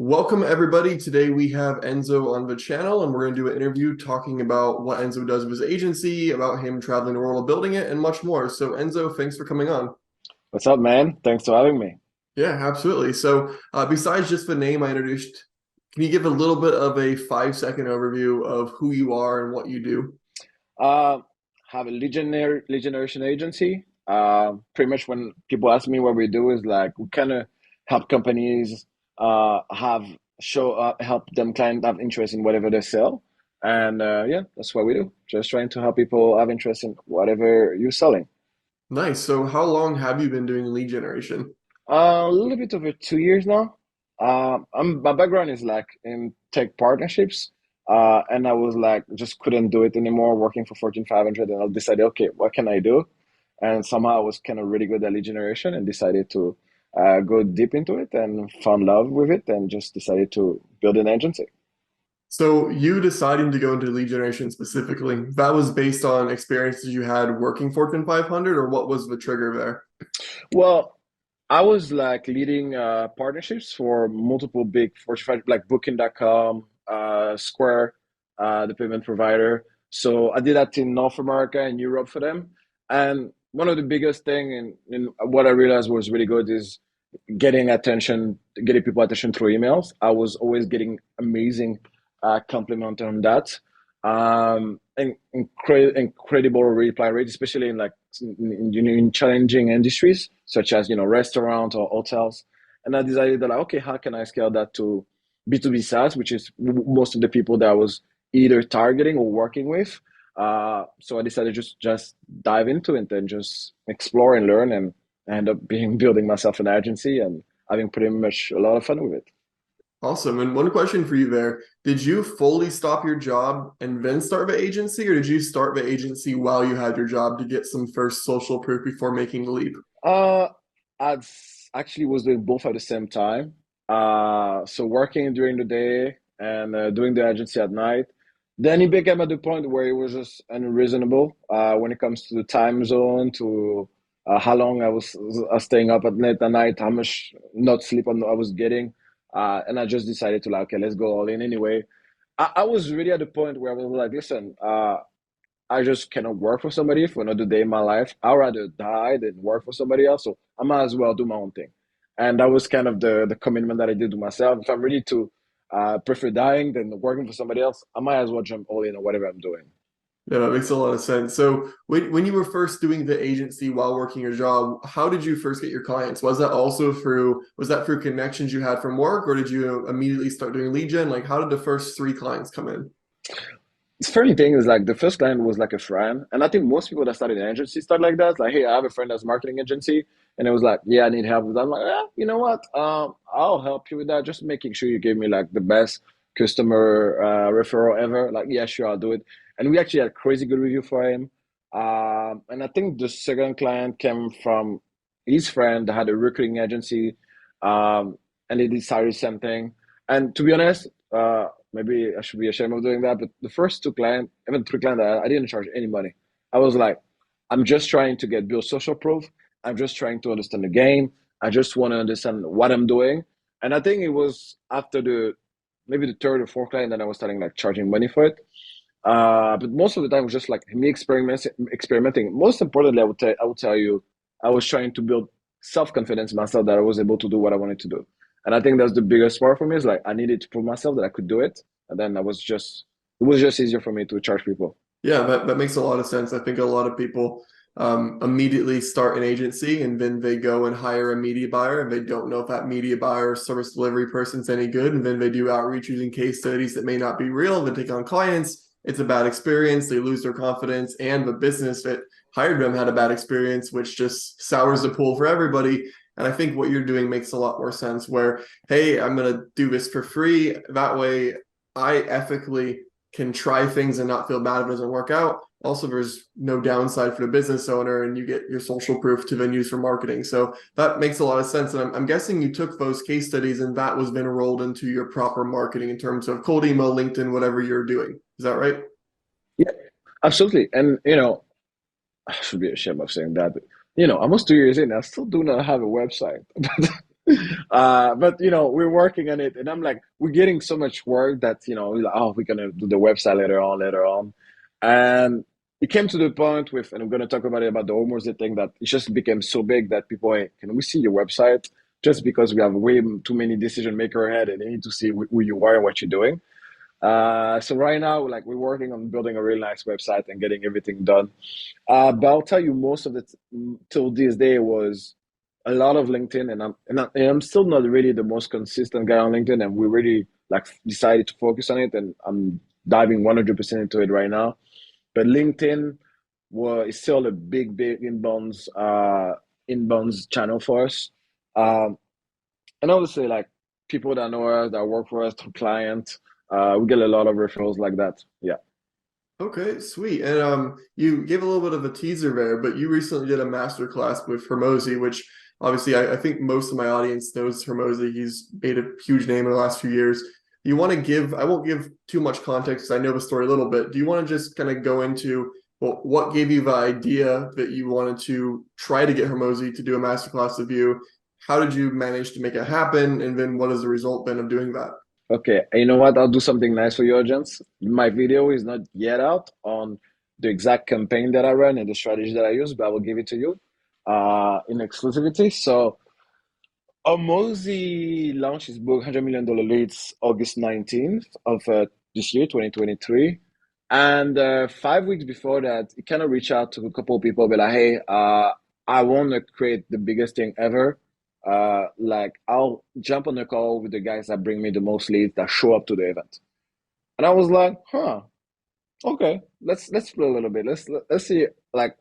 Welcome everybody. Today we have Enzo on the channel and we're going to do an interview talking about what Enzo does with his agency, about him traveling the world building it, and much more. So Enzo, thanks for coming on. What's up, man? Thanks for having me. Yeah, absolutely. So besides just the name I introduced, can you give a little bit of a 5-second overview of who you are and what you do? Uh, have a lead generation agency. Pretty much when people ask me what we do is like we kind of help companies have show up, help them client have interest in whatever they sell, and yeah, that's what we do. Just trying to help people have interest in whatever you're selling. Nice. So how long have you been doing lead generation? A little bit over 2 years now. My background is like in tech partnerships, and I was like just couldn't do it anymore working for Fortune 500, and I decided, okay, what can I do? And somehow I was kind of really good at lead generation, and decided to go deep into it and found love with it, and just decided to build an agency. So you deciding to go into lead generation specifically, that was based on experiences you had working Fortune 500, or what was the trigger there? Well, I was like leading partnerships for multiple big Fortune 500, like Booking.com, Square, the payment provider. So I did that in North America and Europe for them. And one of the biggest thing in what I realized was really good is getting attention, getting people attention through emails. I was always getting amazing compliment on that. And incredible reply rate, especially in like in challenging industries such as restaurants or hotels. And I decided that like, okay, how can I scale that to B2B SaaS, which is most of the people that I was either targeting or working with. So I decided just dive into it and just explore and learn, and I end up being building myself an agency and having pretty much a lot of fun with it. Awesome. And one question for you there. Did you fully stop your job and then start the agency, or did you start the agency while you had your job to get some first social proof before making the leap? Uh, I actually was doing both at the same time. So working during the day and doing the agency at night. Then it became at the point where it was just unreasonable when it comes to the time zone, to how long I was staying up at night, how much not sleep I was getting. And I just decided to like, okay, let's go all in anyway. I was really at the point where I was like, listen, I just cannot work for somebody for another day in my life. I'd rather die than work for somebody else. So I might as well do my own thing. And that was kind of the commitment that I did to myself. If I'm ready to prefer dying than working for somebody else, I might as well jump all in on whatever I'm doing. Yeah, that makes a lot of sense. So when you were first doing the agency while working your job, how did you first get your clients? Was that through connections you had from work, or did you immediately start doing lead gen? Like how did the first three clients come in? It's funny thing is like the first client was like a friend, and I think most people that started an agency start like that. Like, hey, I have a friend that's marketing agency, and it was like, yeah, I need help with that. I'm like, you know what? I'll help you with that. Just making sure you give me like the best customer referral ever. Like, yeah, sure, I'll do it. And we actually had crazy good review for him. And I think the second client came from his friend that had a recruiting agency, and he decided something. And to be honest, maybe I should be ashamed of doing that, but the first two clients, even three clients, I didn't charge any money. I was like, I'm just trying to get build social proof. I'm just trying to understand the game. I just want to understand what I'm doing. And I think it was after the maybe the third or fourth client that I was starting like charging money for it. But most of the time it was just like me experimenting. Most importantly, I would tell you, I was trying to build self confidence in myself that I was able to do what I wanted to do. And I think that's the biggest part for me is like I needed to prove myself that I could do it. And then it was just easier for me to charge people. Yeah, that makes a lot of sense. I think a lot of people immediately start an agency and then they go and hire a media buyer and they don't know if that media buyer or service delivery person's any good. And then they do outreach using case studies that may not be real. They take on clients. It's a bad experience. They lose their confidence, and the business that hired them had a bad experience, which just sours the pool for everybody. And I think what you're doing makes a lot more sense where, hey, I'm going to do this for free. That way I ethically can try things and not feel bad if it doesn't work out. Also, there's no downside for the business owner, and you get your social proof to then use for marketing. So that makes a lot of sense. And I'm guessing you took those case studies and that was then rolled into your proper marketing in terms of cold email, LinkedIn, whatever you're doing. Is that right? Yeah, absolutely. And I should be ashamed of saying that, but almost 2 years in, I still do not have a website. But we're working on it, and I'm like, we're getting so much work that we're like, oh, we're gonna do the website later on, and it came to the point with, and I'm gonna talk about it about the Hormozi thing that it just became so big that people, hey, can we see your website? Just because we have way too many decision maker ahead, and they need to see who you are and what you're doing. So right now, like we're working on building a really nice website and getting everything done. But I'll tell you, most of it till this day was a lot of LinkedIn, and I'm still not really the most consistent guy on LinkedIn, and we really like decided to focus on it, and I'm diving 100% into it right now. But LinkedIn is still a big inbounds channel for us. Um, and obviously, like people that know us, that work for us, through clients, we get a lot of referrals like that. Yeah. Okay, sweet. And you gave a little bit of a teaser there, but you recently did a master class with Hormozi, which obviously I think most of my audience knows Hormozi. He's made a huge name in the last few years. You want to give, I won't give too much context because I know the story a little bit. Do you want to just kind of go into, well, what gave you the idea that you wanted to try to get Hormozi to do a master class with you? How did you manage to make it happen? And then what has the result been of doing that? Okay, and you know what? I'll do something nice for your audience. My video is not yet out on the exact campaign that I run and the strategy that I use, but I will give it to you in exclusivity. So, Mozi launched his book, $100 Million Leads, August 19th of this year, 2023. And 5 weeks before that, he kind of reached out to a couple of people, be like, hey, I want to create the biggest thing ever. Like, I'll jump on the call with the guys that bring me the most leads that show up to the event. And I was like, huh, okay, let's play a little bit. Let's see. Like,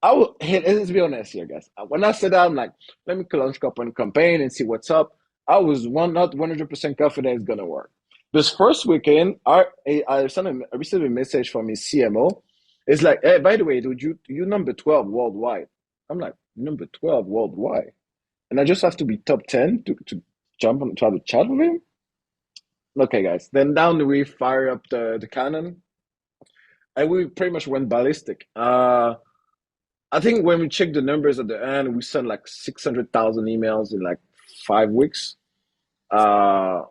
I will. Hey, let's be honest here, guys. When I said that, I'm like, let me launch up on campaign and see what's up. I was not 100% confident it's gonna work. This first weekend, I received a message from his CMO. It's like, hey, by the way, dude, you number 12 worldwide. I'm like, number 12 worldwide, and I just have to be top 10 to jump on, to have a chat with him. Okay, guys. Then down we fire up the cannon, and we pretty much went ballistic. I think when we check the numbers at the end, we sent like 600,000 emails in like 5 weeks. Uh,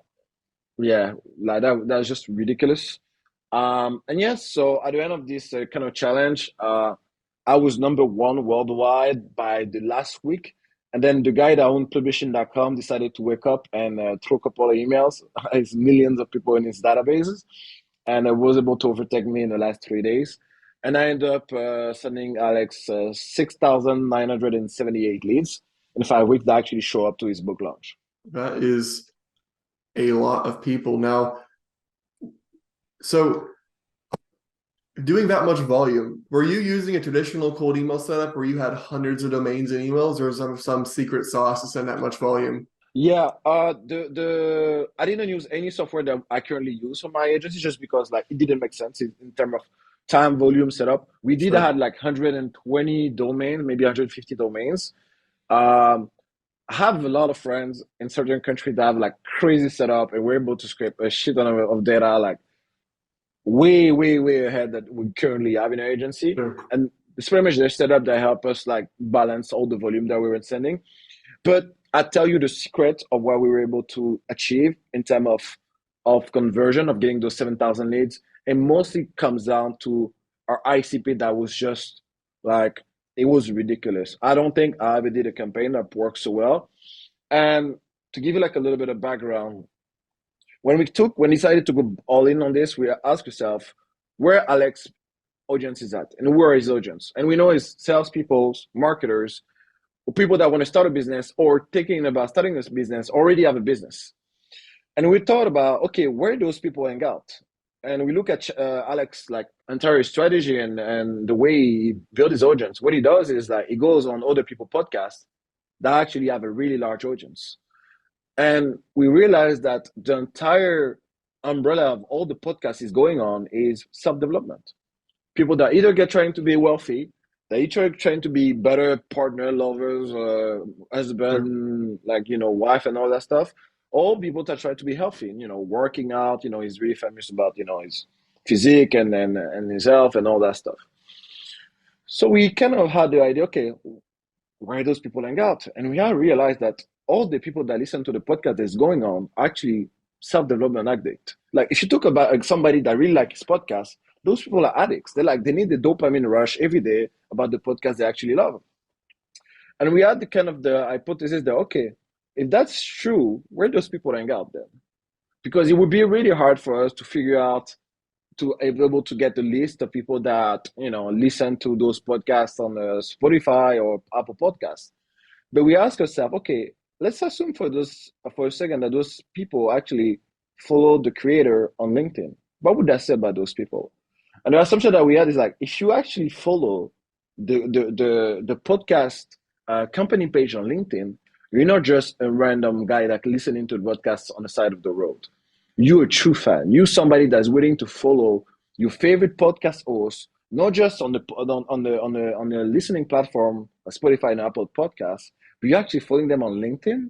yeah, like that's just ridiculous. And yes, so at the end of this kind of challenge, I was number one worldwide by the last week. And then the guy that owned publishing.com decided to wake up and throw a couple of emails. It's millions of people in his databases, and was able to overtake me in the last 3 days. And I ended up sending Alex 6,978 leads in 5 weeks that actually show up to his book launch. That is a lot of people. Now, so doing that much volume, were you using a traditional cold email setup where you had hundreds of domains and emails, or some secret sauce to send that much volume? Yeah, the I didn't use any software that I currently use for my agency just because like it didn't make sense in terms of time, volume, setup. We did Sure. have like 120 domains, maybe 150 domains. Um, I have a lot of friends in certain countries that have like crazy setup, and we're able to scrape a shit ton of data like way ahead that we currently have in our agency. Sure. And it's pretty much their setup that help us like balance all the volume that we were sending. But I tell you the secret of what we were able to achieve in terms of conversion of getting those 7,000 leads. It mostly comes down to our ICP that was just like it was ridiculous. I don't think I ever did a campaign that worked so well. And to give you like a little bit of background, when we decided to go all in on this, we asked ourselves where Alex audience is at and where is audience. And we know it's salespeople, marketers, or people that want to start a business or thinking about starting this business, already have a business. And we thought about, okay, where do those people hang out? And we look at Alex like entire strategy and the way he built his audience. What he does is that he goes on other people podcasts that actually have a really large audience. And we realized that the entire umbrella of all the podcasts is going on is self-development. People that either get trying to be wealthy, that either trying to be better partner, lovers, Sure. husband, like, wife and all that stuff. All people that try to be healthy, working out, he's really famous about, his physique and his health and all that stuff. So we kind of had the idea, okay, where those people hang out? And we had realized that all the people that listen to the podcast that's going on actually self-development addict. Like if you talk about somebody that really likes podcast, those people are addicts. They need the dopamine rush every day about the podcast they actually love. And we had the kind of the hypothesis that okay, if that's true, where those people hang out then? Because it would be really hard for us to figure out to be able to get the list of people that listen to those podcasts on Spotify or Apple Podcasts. But we ask ourselves, okay, let's assume for a second that those people actually follow the creator on LinkedIn. What would that say about those people? And the assumption that we had is like, if you actually follow the podcast company page on LinkedIn, you're not just a random guy that listening to the podcast on the side of the road. You're a true fan. You're somebody that's willing to follow your favorite podcast host, not just on the listening platform, Spotify and Apple Podcasts, but you're actually following them on LinkedIn.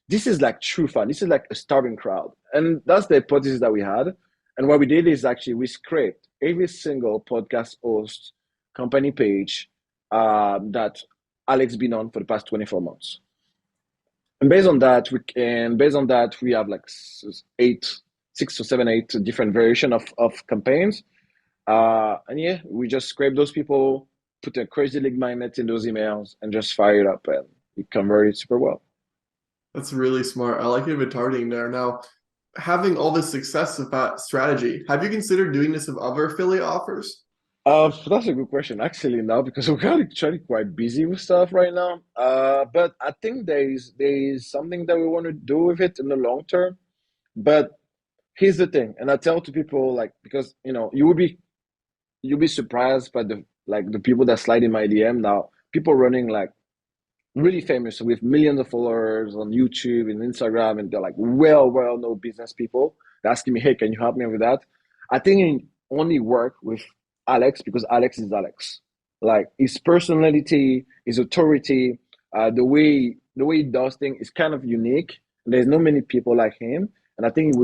This is like true fan. This is like a starving crowd, and that's the hypothesis that we had. And what we did is actually we scraped every single podcast host company page that Alex been on for the past 24 months. And based on that, we have like 6 to 7, 8 different variation of campaigns. And yeah, we just scrape those people, put a crazy league magnet in those emails, and just fire it up, and it converted super well. That's really smart. I like your targeting there. Now, having all this success with that strategy, have you considered doing this with other affiliate offers? That's a good question, actually, now because we're actually quite busy with stuff right now. But I think there is something that we want to do with it in the long term. But here's the thing, and I tell to people like because you'll be surprised by the people that slide in my DM now. People running like really famous with millions of followers on YouTube and Instagram, and they're like well known business people. They're asking me, hey, can you help me with that? I think it only work with Alex because Alex is Alex. Like his personality, his authority, the way he does things is kind of unique. There's not many people like him, and I think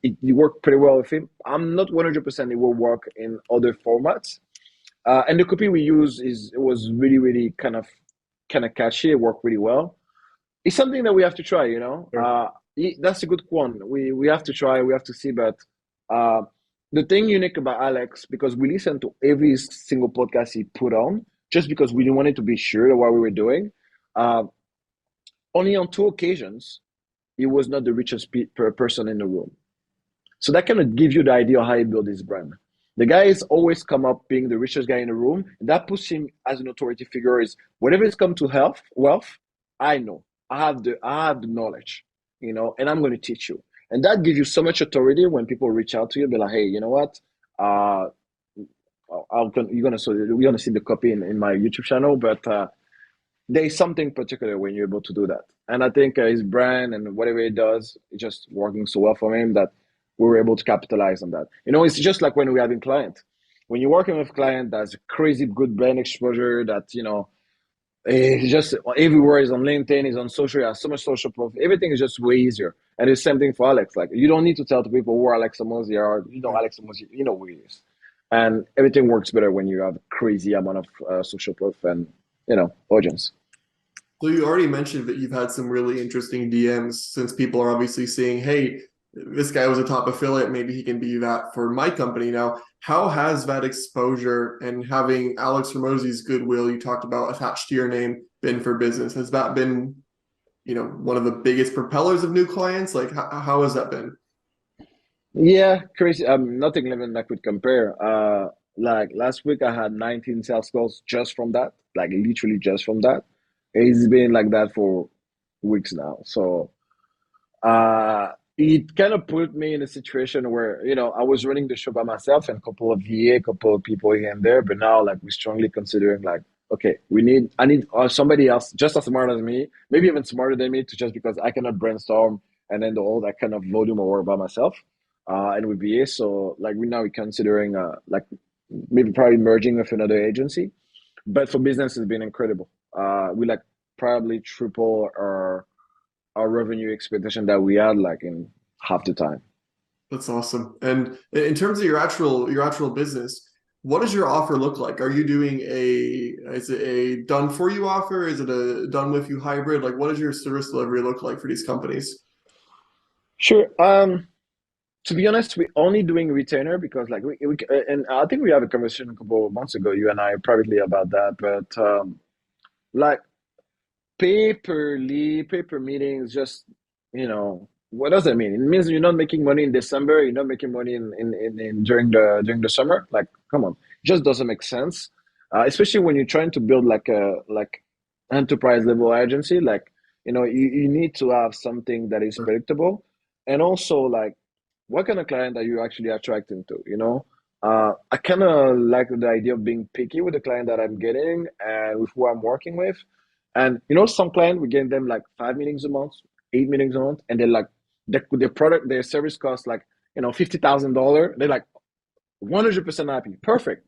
it worked pretty well with him. I'm not 100% it will work in other formats. And the copy we use was really kind of catchy. It worked really well. It's something that we have to try. Sure. That's a good one. We have to try. We have to see. But uh, the thing unique about Alex, because we listened to every single podcast he put on, just because we didn't want it to be sure of what we were doing. Uh, Only on 2 occasions, he was not the richest person in the room. So that kind of gives you the idea of how he built his brand. The guy is always come up being the richest guy in the room. And that puts him as an authority figure. Is whenever it's come to health, wealth, I know. I have the knowledge, and I'm going to teach you. And that gives you so much authority when people reach out to you, be like, hey, you know what? Uh, you're gonna see the copy in my YouTube channel, but there is something particular when you're able to do that. And I think his brand and whatever he does is just working so well for him that we were able to capitalize on that. It's just like when we're having client. When you're working with a client that's crazy good brand exposure, that he's just everywhere. He's on LinkedIn, he's on social, he has so much social proof. Everything is just way easier. And it's the same thing for Alex. Like you don't need to tell the people who Alex Hormozi are. Alex Hormozi, you know who he is. And everything works better when you have a crazy amount of social proof and audience. So you already mentioned that you've had some really interesting DMs since people are obviously seeing, hey, this guy was a top affiliate, maybe he can be that for my company. Now, how has that exposure and having Alex Hormozi's goodwill you talked about attached to your name been for business? Has that been, one of the biggest propellers of new clients? Like, how has that been? Yeah, crazy. Nothing even that could compare. Like last week, I had 19 sales calls just from that, like literally just from that. It's been like that for weeks now. So it kind of put me in a situation where, I was running the show by myself and a couple of VA, a couple of people here and there. But now, like, we're strongly considering, like, okay, I need somebody else just as smart as me, maybe even smarter than me, to just because I cannot brainstorm and then do all that kind of volume of work by myself. And with VA, so like we're considering, like, maybe probably merging with another agency. But for business, it's been incredible. We like probably triple our revenue expectation that we had like in half the time. That's awesome. And in terms of your actual business, what does your offer look like? Are you doing is it a done for you offer? Is it a done with you hybrid? Like, what does your service delivery look like for these companies? Sure. To be honest, we're only doing retainer because and I think we had a conversation a couple of months ago, you and I privately about that. But like pay per meetings, just what does that mean? It means you're not making money in December, you're not making money in during the summer. Like, come on, it just doesn't make sense. Especially when you're trying to build like a enterprise level agency, like you need to have something that is predictable, and also like what kind of client are you actually attracting to? I kind of like the idea of being picky with the client that I'm getting and with who I'm working with. And some client we get them like 5 meetings a month, 8 meetings a month, and they're like their product, their service costs like $50,000. They're like 100% happy. Perfect.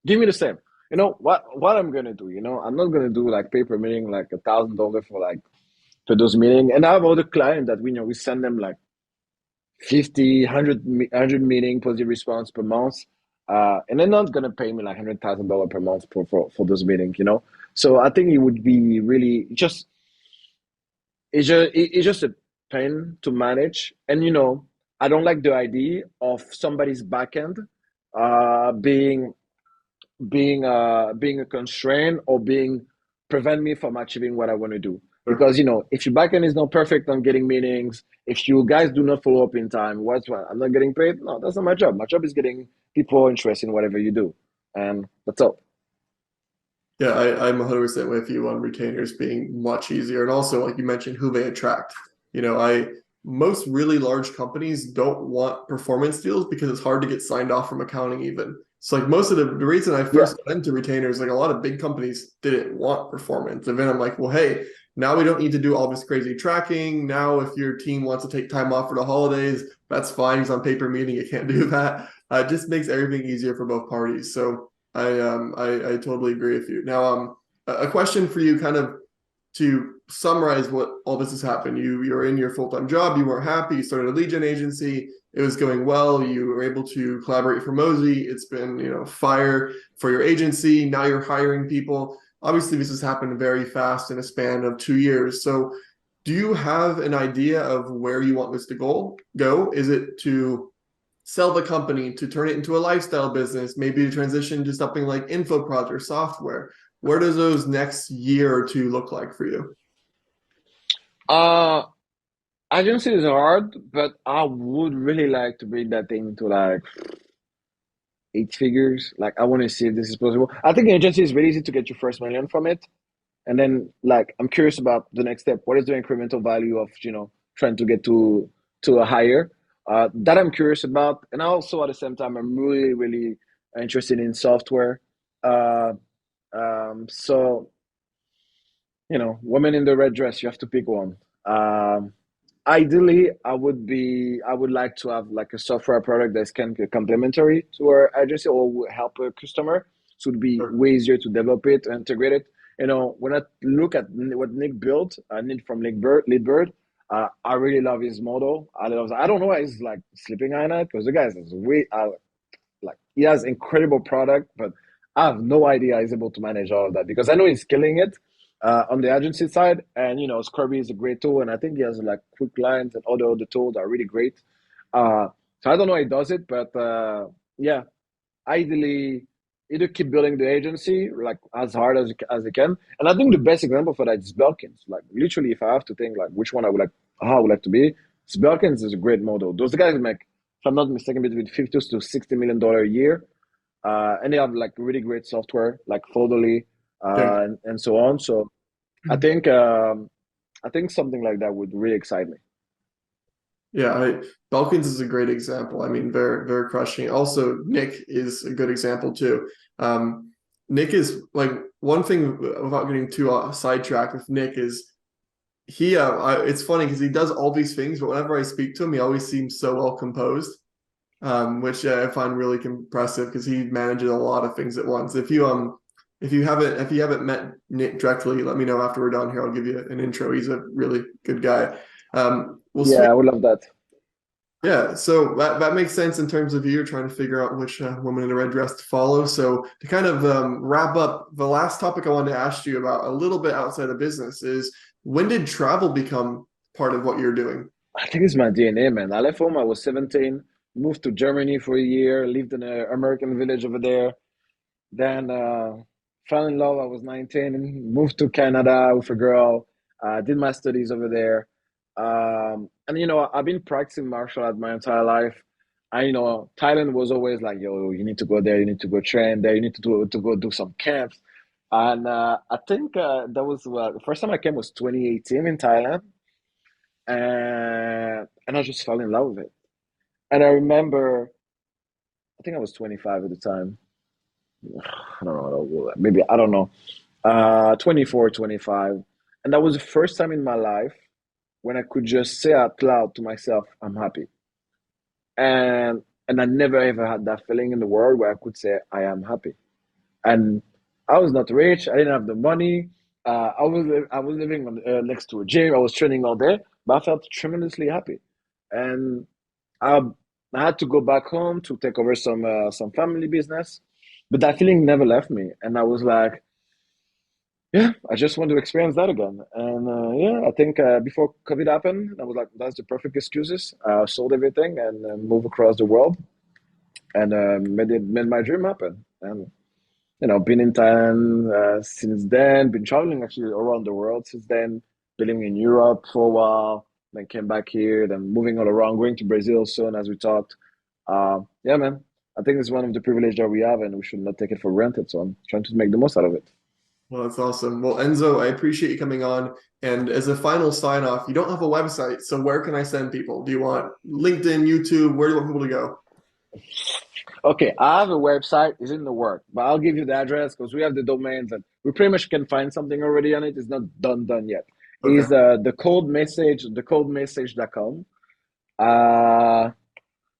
Give me the same. What I'm gonna do. I'm not gonna do like paper meeting like $1,000 for those meetings. And I have other clients that we send them like 50, 100 meeting positive response per month. And they're not gonna pay me like $100,000 per month for those meetings. So I think it would be really just it's just a pain to manage. And I don't like the idea of somebody's backend being being a constraint or being prevent me from achieving what I want to do. Sure. Because if your backend is not perfect on getting meetings, if you guys do not follow up in time, what's what? I'm not getting paid. No, that's not my job. My job is getting people interested in whatever you do, and that's all. Yeah, I'm 100% with you on retainers being much easier. And also, like you mentioned, who they attract. Most really large companies don't want performance deals because it's hard to get signed off from accounting even. So like most of the reason I Yeah. first got into retainers, like a lot of big companies didn't want performance. And then I'm like, well, hey, now we don't need to do all this crazy tracking. Now, if your team wants to take time off for the holidays, that's fine. It's on paper meeting. You can't do that. It just makes everything easier for both parties. So I totally agree with you. Now a question for you, kind of to summarize what all this has happened. You're in your full-time job, you weren't happy, you started a lead gen agency, it was going well, you were able to collaborate for Hormozi, it's been fire for your agency, now you're hiring people. Obviously this has happened very fast in a span of 2 years. So do you have an idea of where you want this to go? Is it to sell the company, to turn it into a lifestyle business, maybe to transition to something like InfoProd or software? Where does those next year or two look like for you? Uh, Agency is hard, but I would really like to bring that thing to like 8 figures. Like I want to see if this is possible. I think agency is really easy to get your first million from it. And then like I'm curious about the next step. What is the incremental value of, trying to get to a higher? That I'm curious about. And also at the same time, I'm really, really interested in software. Uh, so woman in the red dress, you have to pick one. Um, Ideally, I would like to have like a software product that's can be complementary to our agency or will help a customer. So it'd be Sure. way easier to develop it and integrate it. When I look at what Nick built, Nick from Leadbird, I really love his model. I don't know why he's like sleeping at night because the guy is way like he has incredible product, but I have no idea he's able to manage all of that because I know he's killing it on the agency side, and Scrubby is a great tool, and I think he has like quick lines and other tools that are really great. Uh, so I don't know how he does it, but yeah, ideally either keep building the agency like as hard as they can, and I think the best example for that is Belkins. Like literally, if I have to think like which one I would like, how I would like to be, Belkins is a great model. Those guys make, if I'm not mistaken, between $50 to $60 million a year, and they have like really great software like Foldly Yeah. and so on. So I think I think something like that would really excite me. Yeah, Balkans is a great example. I mean, they're crushing. Also, Nick is a good example too. Nick is like one thing without getting too sidetracked with Nick is it's funny because he does all these things, but whenever I speak to him, he always seems so well composed, which I find really impressive because he manages a lot of things at once. If you haven't met Nick directly, let me know after we're done here. I'll give you an intro. He's a really good guy. We'll Yeah, switch I would love that. Yeah, so that makes sense in terms of you're trying to figure out which woman in a red dress to follow. So to kind of wrap up, the last topic I wanted to ask you about a little bit outside of business is when did travel become part of what you're doing? I think it's my DNA, man. I left home, I was 17, moved to Germany for a year, lived in an American village over there. Then fell in love. I was 19, moved to Canada with a girl, did my studies over there. And I've been practicing martial art my entire life. Thailand was always like, yo, you need to go there, you need to go train there, you need to go do some camps. And I think that was the first time I came was 2018 in Thailand, and I just fell in love with it. And I remember, I think I was 25 at the time. I don't know, maybe I don't know, 24, 25. And that was the first time in my life when I could just say out loud to myself, I'm happy. And I never ever had that feeling in the world where I could say I am happy. And I was not rich. I didn't have the money. I was living next to a gym. I was training all day, but I felt tremendously happy. And I, I had to go back home to take over some family business, but that feeling never left me. And I was like, yeah, I just want to experience that again. And yeah, I think before COVID happened, I was like, that's the perfect excuses. I sold everything and moved across the world and made my dream happen. And been in Thailand since then, been traveling actually around the world since then, been living in Europe for a while, then came back here, then moving all around, going to Brazil soon as we talked. Yeah, man, I think it's one of the privilege that we have and we should not take it for granted. So I'm trying to make the most out of it. Well, that's awesome. Well, Enzo, I appreciate you coming on. And as a final sign off, you don't have a website, so where can I send people? Do you want LinkedIn, YouTube? Where do you want people to go? Okay, I have a website, it's in the work, but I'll give you the address because we have the domains and we pretty much can find something already on it. It's not done yet. Okay. Is the codemessage.com. Uh,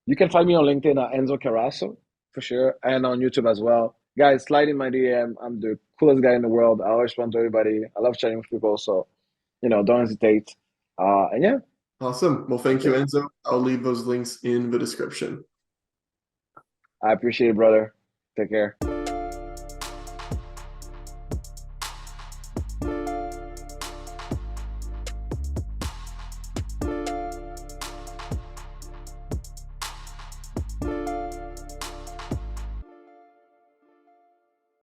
you can find me on LinkedIn at Enzo Carasso for sure, and on YouTube as well. Guys, slide in my DM. I'm the coolest guy in the world. I always respond to everybody. I love chatting with people, so don't hesitate. And yeah, Awesome. Well, thank that's you, it. Enzo. I'll leave those links in the description. I appreciate it, brother. Take care.